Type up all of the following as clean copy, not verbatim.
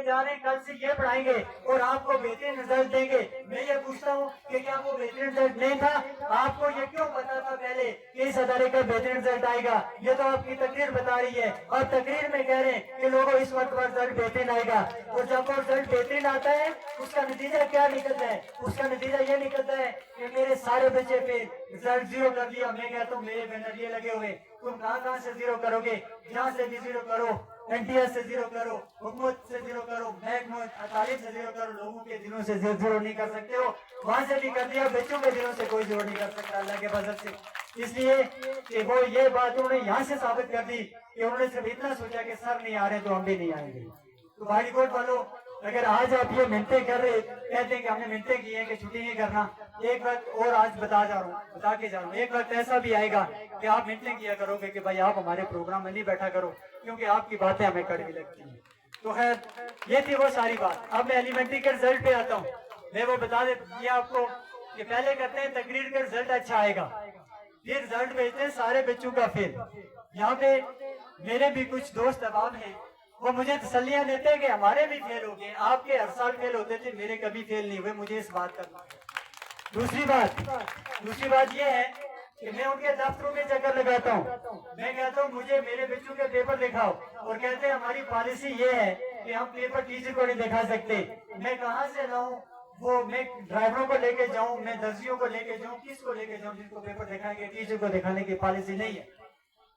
जा रहे हैं कल से ये पढ़ाएंगे और आपको बेहतरीन रिजल्ट देंगे। मैं ये पूछता हूँ कि क्या वो बेहतरीन रिजल्ट नहीं था? आपको ये क्यों पता था पहले कि इस अदारे का बेहतरीन रिजल्ट आएगा? ये तो आपकी तकरीर बता रही है और तकरीर में कह रहे हैं कि लोगों इस वक्त रिजल्ट बेहतरीन आएगा। और जब वो रिजल्ट बेहतरीन आता है उसका नतीजा क्या निकलता है? उसका नतीजा ये निकलता है कि मेरे सारे बच्चे पे रिजल्ट जीरो कर लिया। मैं कहता हूँ मेरे बैनर ये लगे हुए, तुम कहाँ से जीरो करोगे? यहाँ से भी जीरो करो, एनटीएस से जीरो करो, हुकूमत से जीरो करो, तालीम से जीरो करो, लोगों के दिनों से जीरो नहीं कर सकते हो। वहां से भी कर दिया, बच्चों के दिनों से कोई जीरो नहीं कर सकता अल्लाह के फजल से। इसलिए कि वो ये बात उन्होंने यहाँ से साबित कर दी कि उन्होंने सिर्फ इतना सोचा कि सर नहीं आ रहे तो हम भी नहीं आएंगे। तो बाड़ीकोट वालों, अगर आज आप ये मिन्नतें कर रहे, कहते हैं कि हमने मिन्नतें की है कि छुट्टी नहीं करना, एक वक्त और आज बता के जा रहा हूँ, एक वक्त ऐसा भी आएगा कि आप मिन्नतें किया करोगे कि भाई आप हमारे प्रोग्राम में नहीं बैठा करो क्योंकि आपकी बातें हमें कड़वी लगती हैं। तो खैर ये थी वो सारी बात। अब मैं एलिमेंट्री के रिजल्ट पे आता हूँ। मैं वो बता देती आपको कि पहले कहते हैं तकरीर का रिजल्ट अच्छा आएगा, फिर रिजल्ट भेजते हैं सारे बच्चों का फेल। यहाँ पे मेरे भी कुछ दोस्त अहबाब हैं, वो मुझे तसल्लियां देते हैं कि हमारे भी फेल हो गए, आपके हर साल फेल होते थे, मेरे कभी फेल नहीं हुए। मुझे इस बात का दूसरी बात ये है कि मैं उनके दफ्तरों में चक्कर लगाता हूँ। मैं कहता हूँ मुझे मेरे बच्चों के पेपर दिखाओ, और कहते हैं हमारी पॉलिसी ये है कि हम पेपर टीचर को नहीं दिखा सकते। मैं कहाँ से लाऊं वो? मैं ड्राइवरों को लेके जाऊं, मैं दर्जियों को लेके जाऊं, किसको लेके जाऊं जिनको पेपर दिखाएंगे? टीचर को दिखाने की पॉलिसी नहीं है।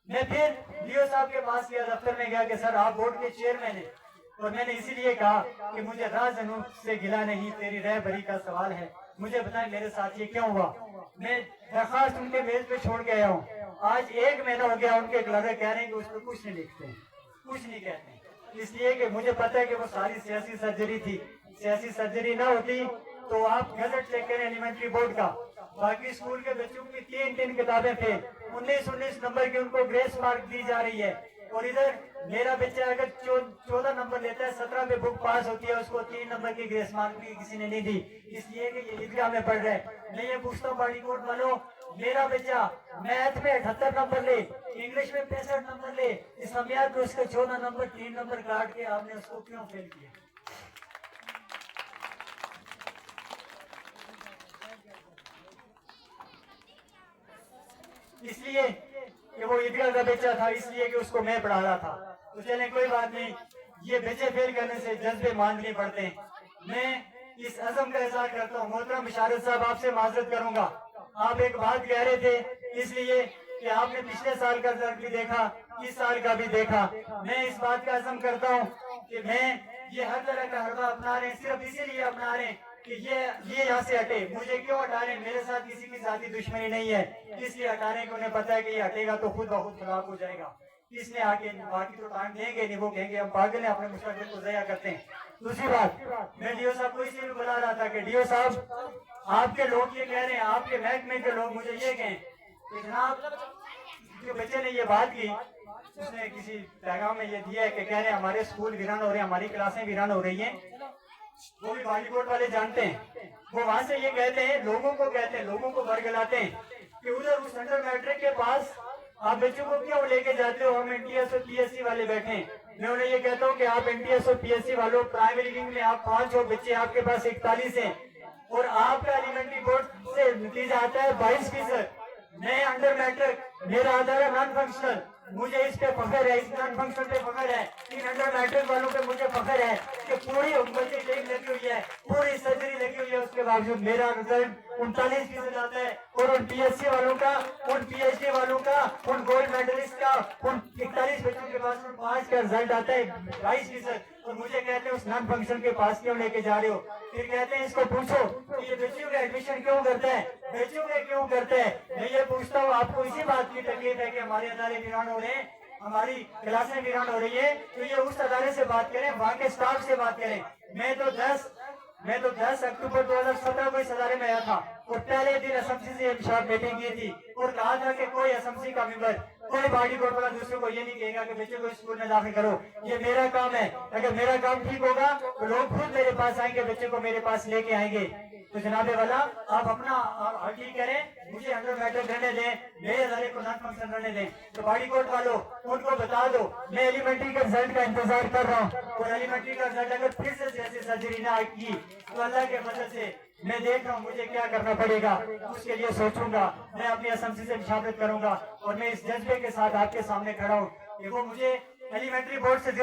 मैं फिर डीओ साहब के पास गया, दफ्तर में गया कि सर आप बोर्ड के चेयरमैन हैं, और मैंने इसीलिए कहा कि मुझे राजनू से गिला नहीं, तेरी रहबरी का सवाल है, मुझे बताएं मेरे साथ ये क्यों हुआ। मैं दरखास्त उनके मेज पे छोड़ के आया हूँ। आज 1 महीना हो गया, उनके क्लर्क कह रहे हैं कि उस पर कुछ नहीं लिखते, कुछ नहीं कहते, इसलिए कि मुझे पता है कि वो सारी सियासी सर्जरी थी। सियासी सर्जरी ना होती तो आप गजट चेक करें एलिमेंट्री बोर्ड का, बाकी स्कूल के बच्चों की 3 किताबें फेल, 19 नंबर की उनको ग्रेस मार्क दी जा रही है। और इधर मेरा बच्चा अगर 14 नंबर लेता है, 17 पे बुक पास होती है, उसको 3 नंबर की ग्रेस मार्क भी किसी ने नहीं दी, इसलिए कि ये ईदगाह में पढ़ रहा है। मैं ये पूछता हूँ बाड़ीकोट वालों, मेरा बच्चा मैथ में 78 नंबर ले, इंग्लिश में 65 नंबर ले, इस्लामियात में उसके 14 नंबर 3 नंबर काट के आपने उसको क्यों फेल किया? इसलिए कि वो ईदगाह का बच्चा था, इसलिए कि उसको मैं पढ़ा रहा था। तो चले कोई बात नहीं, ये बच्चे फेल करने से जज्बे मांगने पड़ते हैं। मैं इस अज़म का इज़हार करता हूँ। मोहतरम मुशर्रफ साहब, आपसे माजरत करूंगा, आप एक बात कह रहे थे इसलिए कि आपने पिछले साल का रिजल्ट भी देखा, इस साल का भी देखा। मैं इस बात का अज़म करता हूँ कि मैं ये हर तरह का हरबा अपना रहे हैं, सिर्फ इसीलिए अपना रहे हैं कि ये यहाँ से हटे। मुझे क्यों हटा रहे? मेरे साथ किसी की जाती दुश्मनी नहीं है, इसलिए हटा रहे कि उन्हें पता है कि ये हटेगा तो खुद ब खुद खराब हो जाएगा, इसलिए आके बाकी तो टाइम देंगे नहीं, वो कहेंगे हम पागल हैं, अपने मुस्तकबिल को ज़या करते हैं। दूसरी बात, मैं डीओ साहब को इसलिए बुला रहा था कि डीओ साहब, आपके लोग ये कह रहे हैं, आपके महकमे के लोग मुझे ये कहें कि जनाब जो बच्चे ने ये बात की, उसने किसी पैगाम में ये दिया है कि कह रहे हैं हमारे स्कूल वीरान हो रहे हैं, हमारी क्लासें वीरान हो रही हैं। वो भी बाड़ीकोट वाले जानते हैं। वो वहां से ये कहते हैं, लोगों को बरगलाते हैं कि उधर उस अंडर मैट्रिक के पास आप बच्चों को क्यों लेके जाते हो? हम एनटीएस और पीएससी वाले बैठे हैं। मैं उन्हें ये कहता हूँ कि आप एनटीएस और पीएससी वालों, प्राइमरी विंग में आप 5 हो बच्चे, आपके पास 41 हैं, और आपका एलिमेंट्री बोर्ड से नतीजा आता है 22%। मैं अंडर मैट्रिक, मेरा आधार है नॉन फंक्शनल, मुझे इस पे फखर है, इस नॉन फंक्शनल पे फखर है, इन अंडर मैट्रिक वालों पे मुझे फखर है कि पूरी हुकूमती टीम लगी हुई है, पूरी सर्जरी लगी हुई है, उसके बावजूद मेरा रिजल्ट 39% आता है। और उन पीएससी वालों का, उन पीएचडी वालों का, उन गोल्ड मेडलिस्ट का, उन 41 बच्चों के पास 5 का रिजल्ट आता है 22%। और मुझे कहते हैं उस नॉन फंक्शन के पास क्यों लेके जा रहे हो? फिर कहते हैं इसको पूछो कि ये बच्चियों का एडमिशन क्यों करता है, बच्चियों का क्यों करता है? मैं ये पूछता हूँ, आपको इसी बात की तकलीफ है कि हमारे अदारे वीरान हो रहे हैं, हमारी क्लासें वीरान हो रही है, तो ये उस अदारे से बात करें, वहाँ के स्टाफ से बात करें। मैं तो 10 अक्टूबर 2017 को इस अदारे में आया था और पहले दिन एसएमसी से इंशाअल्लाह मीटिंग की थी और कहा था कि कोई एसएमसी का मेंबर, कोई बाड़ीकोट वाला दूसरे को ये नहीं कहेगा कि बच्चे को स्कूल में दाखिल करो, ये मेरा काम है। अगर मेरा काम ठीक होगा तो लोग खुद मेरे पास आएंगे, बच्चे को मेरे पास लेके आएंगे। تو جناب والا آپ اپنا حقیق کریں, مجھے 100 میٹر رہنے دیں, میرے ادارے کو نان فنکشن رہنے دیں. تو باڑی کوٹ والوں ان کو بتا دو میں ایلیمنٹری کا رزلٹ کا انتظار کر رہا ہوں, اور ایلیمنٹری کا رزلٹ اگر پھر سے جیسے سرجری نہ کی تو اللہ کے فضل سے میں دیکھ رہا ہوں مجھے کیا کرنا پڑے گا, اس کے لیے سوچوں گا. میں اپنی اسمبلی سے مشاورت کروں گا, اور میں اس جذبے کے ساتھ آپ کے سامنے کھڑا ہوں کہ وہ مجھے ایلیمنٹری بورڈ سے